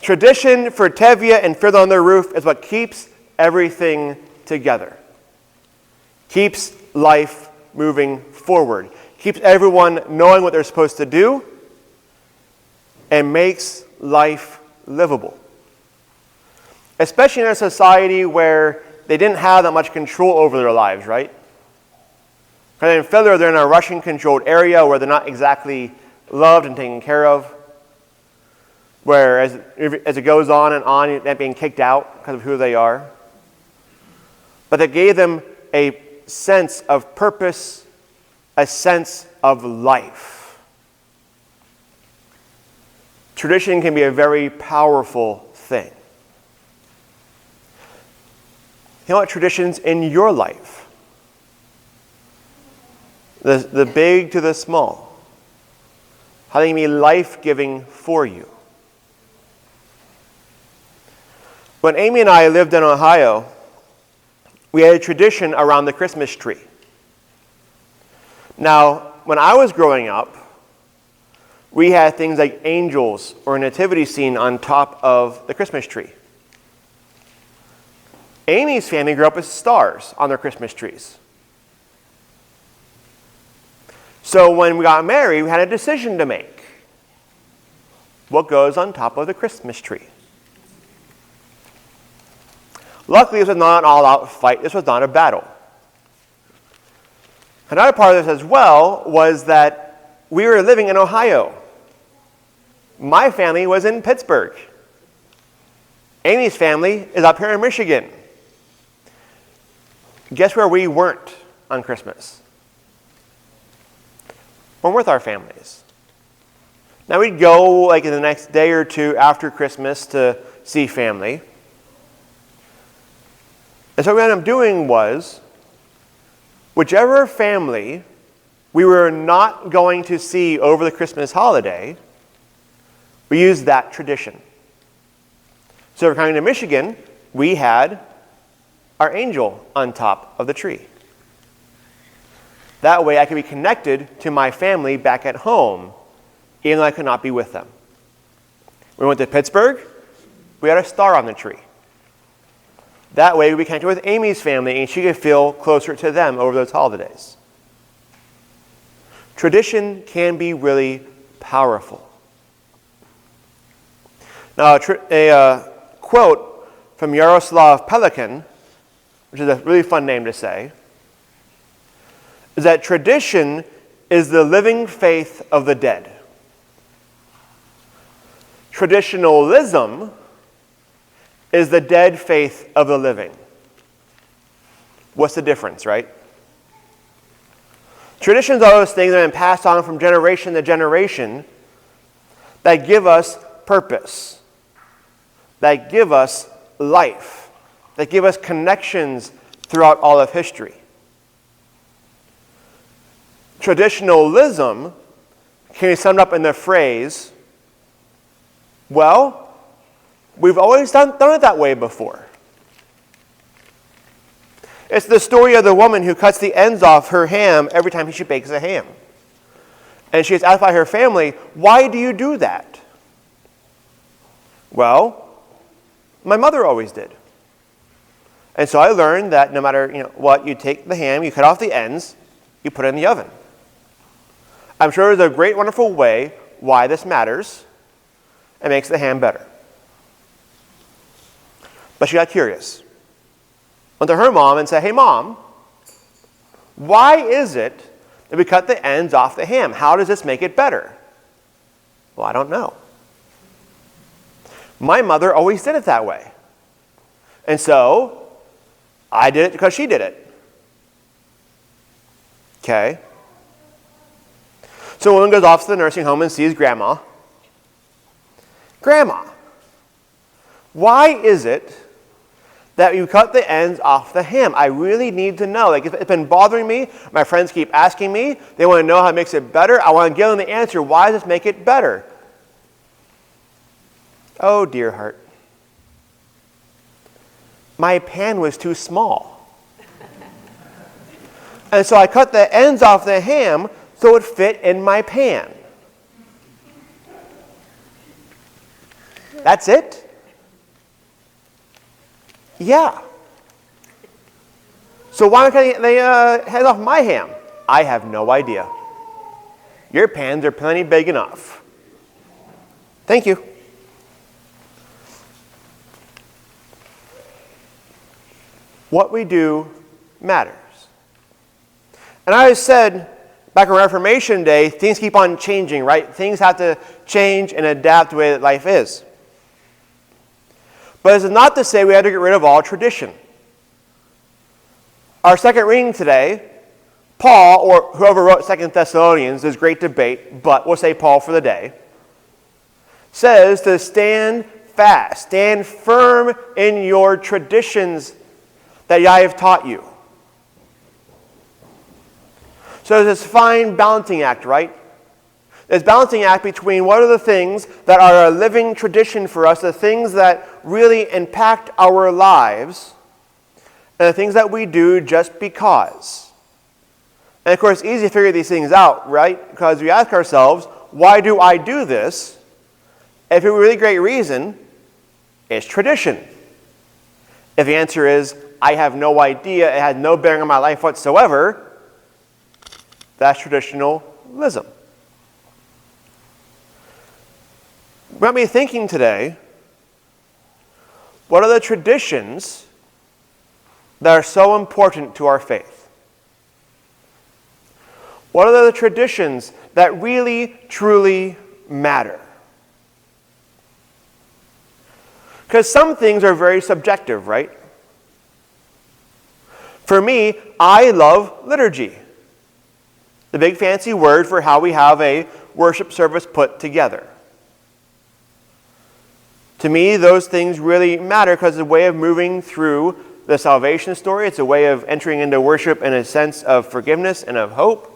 Tradition for Tevye and Fiddler on their roof is what keeps everything together. Keeps life moving forward. Keeps everyone knowing what they're supposed to do and makes life livable. Especially in a society where they didn't have that much control over their lives, right? Because in Fiddler, they're in a Russian-controlled area where they're not exactly loved and taken care of. Where as it goes on, they're being kicked out because of who they are. But it gave them a sense of purpose, a sense of life. Tradition can be a very powerful thing. You know what traditions in your life? The big to the small. How they can be life-giving for you. When Amy and I lived in Ohio, we had a tradition around the Christmas tree. Now, when I was growing up, we had things like angels or a nativity scene on top of the Christmas tree. Amy's family grew up with stars on their Christmas trees. So when we got married, we had a decision to make. What goes on top of the Christmas tree? Luckily, this was not an all-out fight. This was not a battle. Another part of this as well was that we were living in Ohio. My family was in Pittsburgh. Amy's family is up here in Michigan. Guess where we weren't on Christmas? We're with our families. Now we'd go like in the next day or two after Christmas to see family. And so what we ended up doing was, whichever family we were not going to see over the Christmas holiday, we used that tradition. So if we're coming to Michigan, we had our angel on top of the tree. That way I could be connected to my family back at home, even though I could not be with them. We went to Pittsburgh, we had a star on the tree. That way we connected with Amy's family and she could feel closer to them over those holidays. Tradition can be really powerful. Now a quote from Yaroslav Pelikan, which is a really fun name to say, is that tradition is the living faith of the dead. Traditionalism is the dead faith of the living. What's the difference, right? Traditions are those things that have been passed on from generation to generation that give us purpose, that give us life, that give us connections throughout all of history. Traditionalism can be summed up in the phrase, well, we've always done it that way before. It's the story of the woman who cuts the ends off her ham every time she bakes a ham. And she gets asked by her family, why do you do that? Well, my mother always did. And so I learned that no matter what, you take the ham, you cut off the ends, you put it in the oven. I'm sure there's a great, wonderful way why this matters and makes the ham better. But she got curious. Went to her mom and said, hey mom, why is it that we cut the ends off the ham? How does this make it better? Well, I don't know. My mother always did it that way. And so I did it because she did it. Okay? So a woman goes off to the nursing home and sees Grandma. Grandma, why is it that you cut the ends off the ham? I really need to know. Like, it's been bothering me. My friends keep asking me. They want to know how it makes it better. I want to give them the answer. Why does this make it better? Oh, dear heart. My pan was too small. And so I cut the ends off the ham so it fit in my pan. That's it? Yeah. So why can't they head off my ham? I have no idea. Your pans are plenty big enough. Thank you. What we do matters. And I always said, back on Reformation Day, things keep on changing, right? Things have to change and adapt to the way that life is. But this is not to say we have to get rid of all tradition. Our second reading today, Paul, or whoever wrote 2 Thessalonians, there's great debate, but we'll say Paul for the day, says to stand fast, stand firm in your traditions that I have taught you. So there's this fine balancing act, right? There's balancing act between what are the things that are a living tradition for us, the things that really impact our lives, and the things that we do just because. And of course, it's easy to figure these things out, right? Because we ask ourselves, why do I do this? If a really great reason, it's tradition. If the answer is, I have no idea, it has no bearing on my life whatsoever, that's traditionalism. We might be thinking today, what are the traditions that are so important to our faith? What are the traditions that really, truly matter? Because some things are very subjective, right? For me, I love liturgy. The big fancy word for how we have a worship service put together. To me, those things really matter because it's a way of moving through the salvation story. It's a way of entering into worship in a sense of forgiveness and of hope,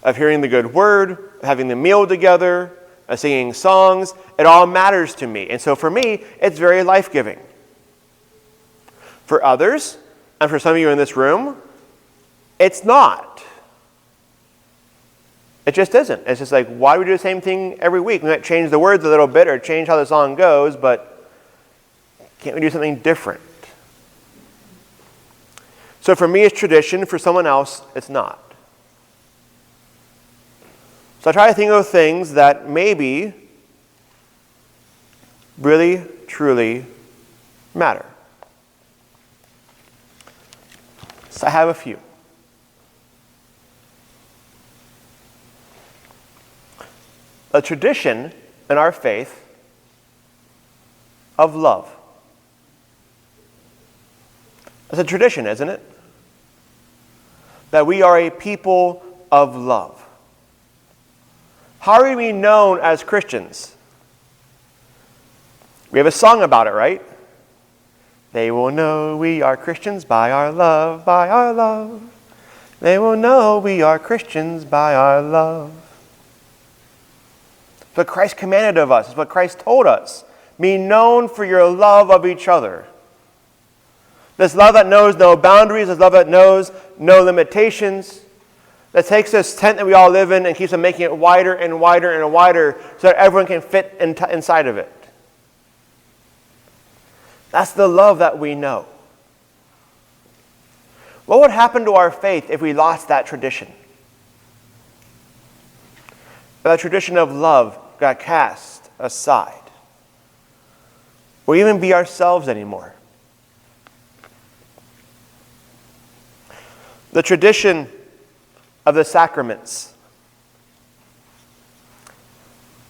of hearing the good word, having the meal together, of singing songs. It all matters to me. And so for me, it's very life-giving. For others, and for some of you in this room, it's not. It just isn't. It's just like, why do we do the same thing every week? We might change the words a little bit or change how the song goes, but can't we do something different? So for me, it's tradition. For someone else, it's not. So I try to think of things that maybe really, truly matter. So I have a few. A tradition in our faith of love. It's a tradition, isn't it? That we are a people of love. How are we known as Christians? We have a song about it, right? They will know we are Christians by our love, by our love. They will know we are Christians by our love. It's what Christ commanded of us. It's what Christ told us. Be known for your love of each other. This love that knows no boundaries, this love that knows no limitations, that takes this tent that we all live in and keeps on making it wider and wider and wider so that everyone can fit inside of it. That's the love that we know. What would happen to our faith if we lost that tradition? If that tradition of love got cast aside? Will we even be ourselves anymore? The tradition of the sacraments.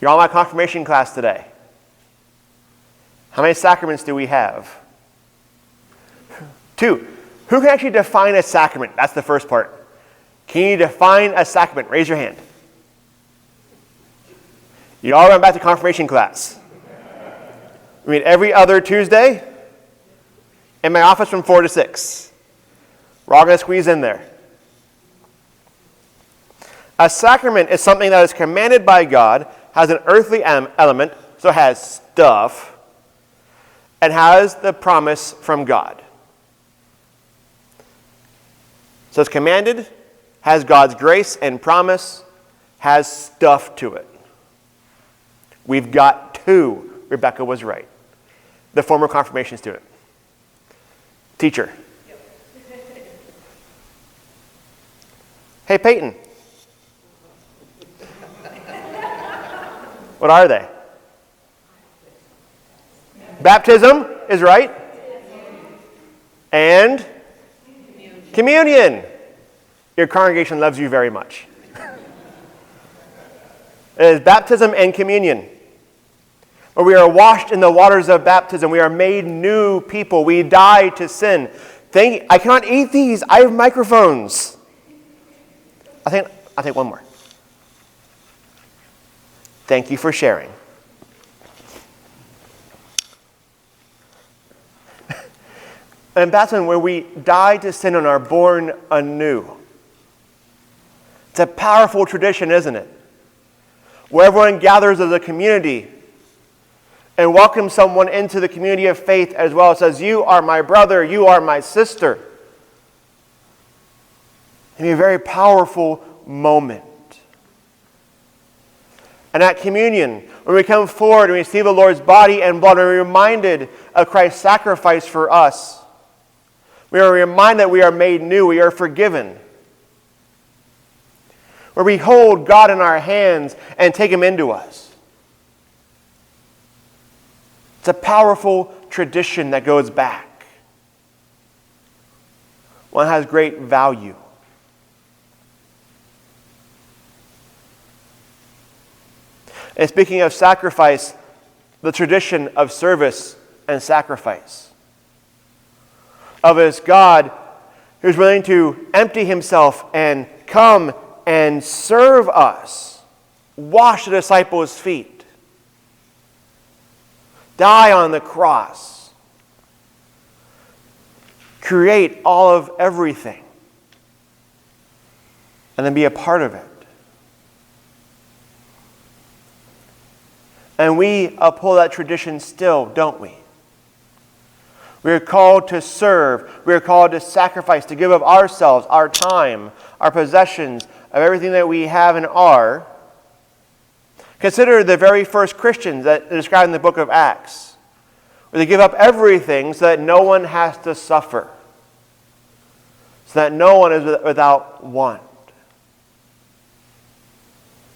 You're all in my confirmation class today. How many sacraments do we have? 2. Who can actually define a sacrament? That's the first part. Can you define a sacrament? Raise your hand. You all run back to confirmation class. We meet every other Tuesday in my office from 4 to 6. We're all going to squeeze in there. A sacrament is something that is commanded by God, has an earthly element, so it has stuff, and has the promise from God. So it's commanded, has God's grace and promise, has stuff to it. We've got 2 Rebecca was right. The former confirmation student. Teacher. Hey, Peyton. What are they? Baptism is right. And communion. Your congregation loves you very much. It is baptism and communion. Where we are washed in the waters of baptism. We are made new people. We die to sin. I cannot eat these. I have microphones. I'll take one more. Thank you for sharing. And baptism, where we die to sin and are born anew. It's a powerful tradition, isn't it? Where everyone gathers as a community and welcomes someone into the community of faith as well. It says, you are my brother, you are my sister. It can be a very powerful moment. And at communion, when we come forward and we receive the Lord's body and blood, we're reminded of Christ's sacrifice for us. We are reminded that we are made new, we are forgiven. Where we hold God in our hands and take Him into us. It's a powerful tradition that goes back. One has great value. And speaking of sacrifice, the tradition of service and sacrifice. Of this God who's willing to empty Himself and come and serve us, wash the disciples' feet, die on the cross, create all of everything, and then be a part of it. And we uphold that tradition still, don't we? We are called to serve. We are called to sacrifice, to give of ourselves, our time, our possessions, of everything that we have and are. Consider the very first Christians that are described in the book of Acts, where they give up everything so that no one has to suffer, so that no one is without want.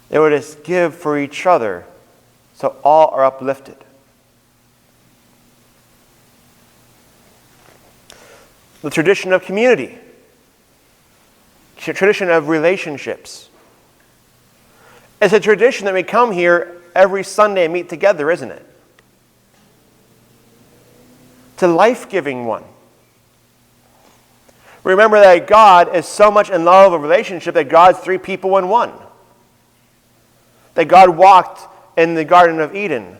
They would just give for each other so all are uplifted. The tradition of community, tradition of relationships. It's a tradition that we come here every Sunday and meet together, isn't it? It's a life-giving one. Remember that God is so much in love of a relationship that God's three people in one. That God walked in the Garden of Eden.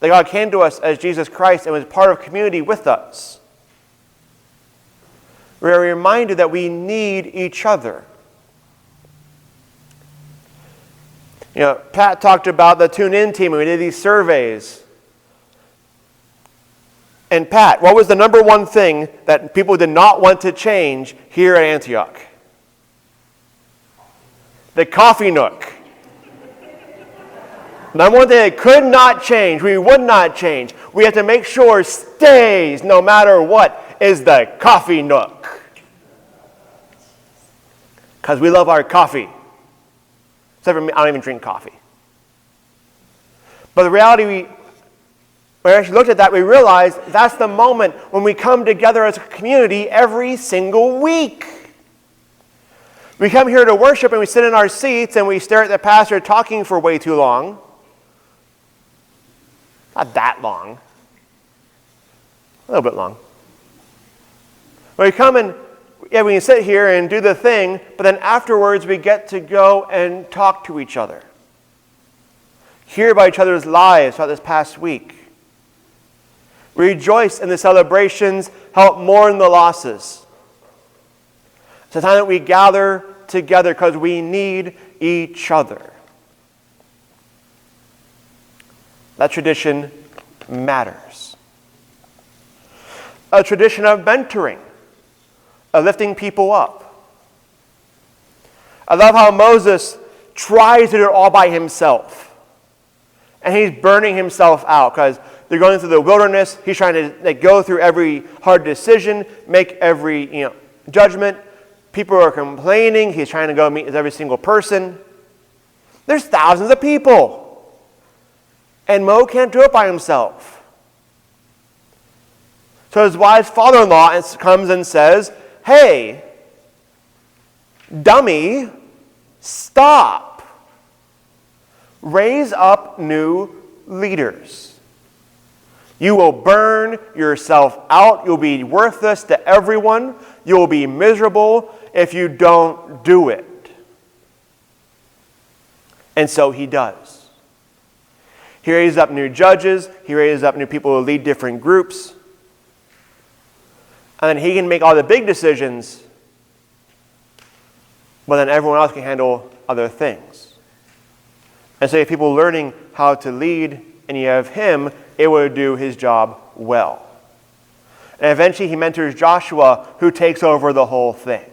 That God came to us as Jesus Christ and was part of community with us. We are reminded that we need each other. You know, Pat talked about the tune-in team and we did these surveys. And Pat, what was the number one thing that people did not want to change here at Antioch? The coffee nook. Number one thing that could not change, we would not change, we have to make sure stays no matter what, is the coffee nook. Because we love our coffee. Except for me, I don't even drink coffee. But the reality, when we actually looked at that, we realized that's the moment when we come together as a community every single week. We come here to worship and we sit in our seats and we stare at the pastor talking for way too long. Not that long. A little bit long. When we come and we can sit here and do the thing, but then afterwards we get to go and talk to each other. Hear about each other's lives throughout this past week. Rejoice in the celebrations, help mourn the losses. It's a time that we gather together because we need each other. That tradition matters. A tradition of mentoring, of lifting people up. I love how Moses tries to do it all by himself. And he's burning himself out because they're going through the wilderness. He's trying to go through every hard decision, make every judgment. People are complaining. He's trying to go meet with every single person. There's thousands of people. And Mo can't do it by himself. So his wise father-in-law comes and says, hey, dummy, stop. Raise up new leaders. You will burn yourself out. You'll be worthless to everyone. You'll be miserable if you don't do it. And so he does. He raises up new judges. He raises up new people who lead different groups. And then he can make all the big decisions, but then everyone else can handle other things. And so you have people learning how to lead, and you have him able to do his job well. And eventually he mentors Joshua, who takes over the whole thing.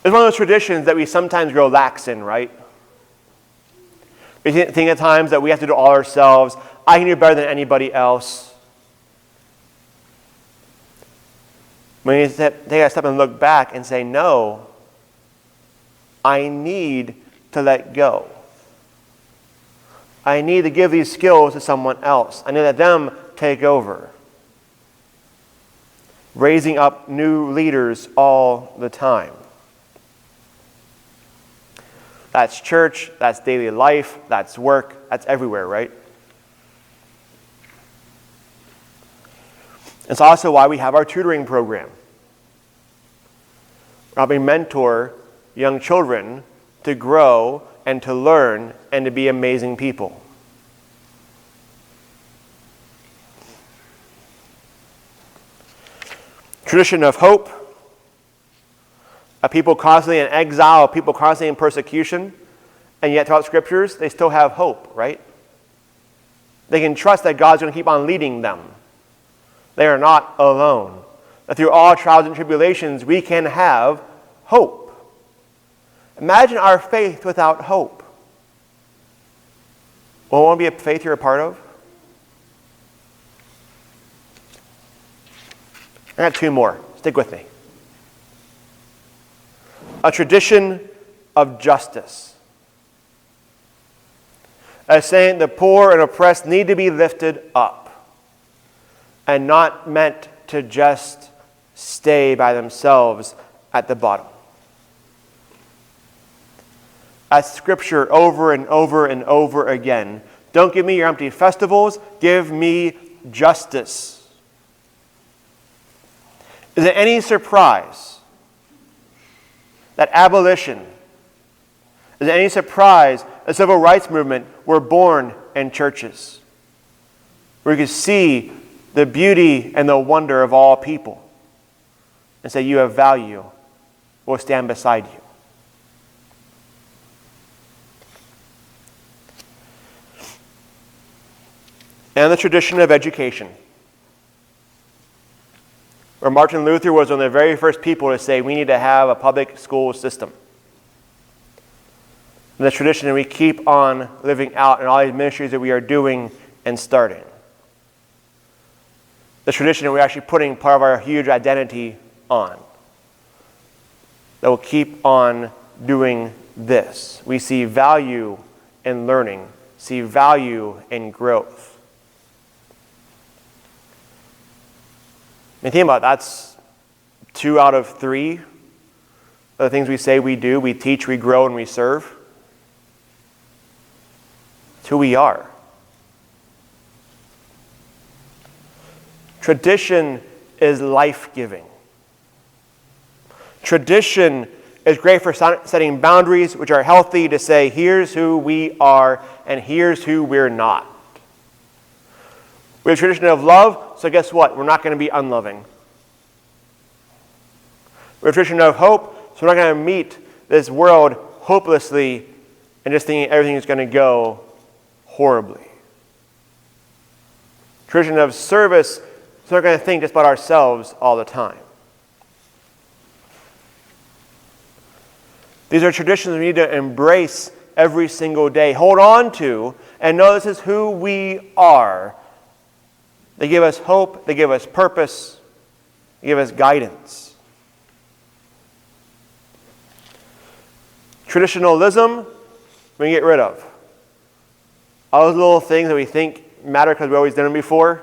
It's one of those traditions that we sometimes grow lax in, right? We think at times that we have to do it all ourselves. I can do better than anybody else. When you take a step and look back and say, no, I need to let go. I need to give these skills to someone else. I need to let them take over. Raising up new leaders all the time. That's church, that's daily life, that's work, that's everywhere, right? It's also why we have our tutoring program. We're helping mentor young children to grow and to learn and to be amazing people. Tradition of hope. A people constantly in exile, a people constantly in persecution, and yet throughout scriptures, they still have hope, right? They can trust that God's going to keep on leading them. They are not alone. That through all trials and tribulations, we can have hope. Imagine our faith without hope. Well, won't it be a faith you're a part of? I got two more. Stick with me. A tradition of justice. As saying the poor and oppressed need to be lifted up and not meant to just stay by themselves at the bottom. As Scripture over and over and over again. Don't give me your empty festivals. Give me justice. Is it any surprise that abolition, is it any surprise the civil rights movement were born in churches? Where you could see the beauty and the wonder of all people and say, you have value, we'll stand beside you. And the tradition of education, where Martin Luther was one of the very first people to say we need to have a public school system. And the tradition that we keep on living out in all these ministries that we are doing and starting. The tradition that we're actually putting part of our huge identity on. That will keep on doing this. We see value in learning, see value in growth. I mean, think about it, that's 2 out of 3 of the things we say we do. We teach, we grow, and we serve. It's who we are. Tradition is life-giving. Tradition is great for setting boundaries which are healthy to say, here's who we are and here's who we're not. We have a tradition of love, so guess what? We're not going to be unloving. We have a tradition of hope, so we're not going to meet this world hopelessly and just thinking everything is going to go horribly. Tradition of service, so we're not going to think just about ourselves all the time. These are traditions we need to embrace every single day. Hold on to and know this is who we are. They give us hope. They give us purpose. They give us guidance. Traditionalism, we can get rid of. All those little things that we think matter because we've always done them before,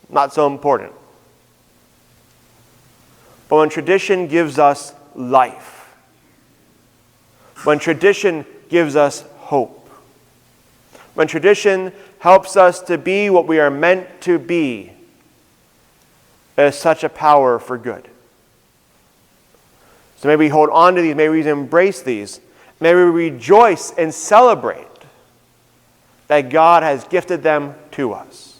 not so important. But when tradition gives us life, when tradition gives us hope, when tradition helps us to be what we are meant to be, it is such a power for good. So may we hold on to these, may we embrace these, may we rejoice and celebrate that God has gifted them to us.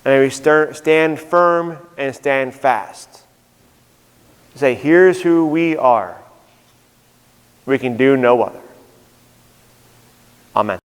And may we stand firm and stand fast. Say, here's who we are. We can do no other. Amen.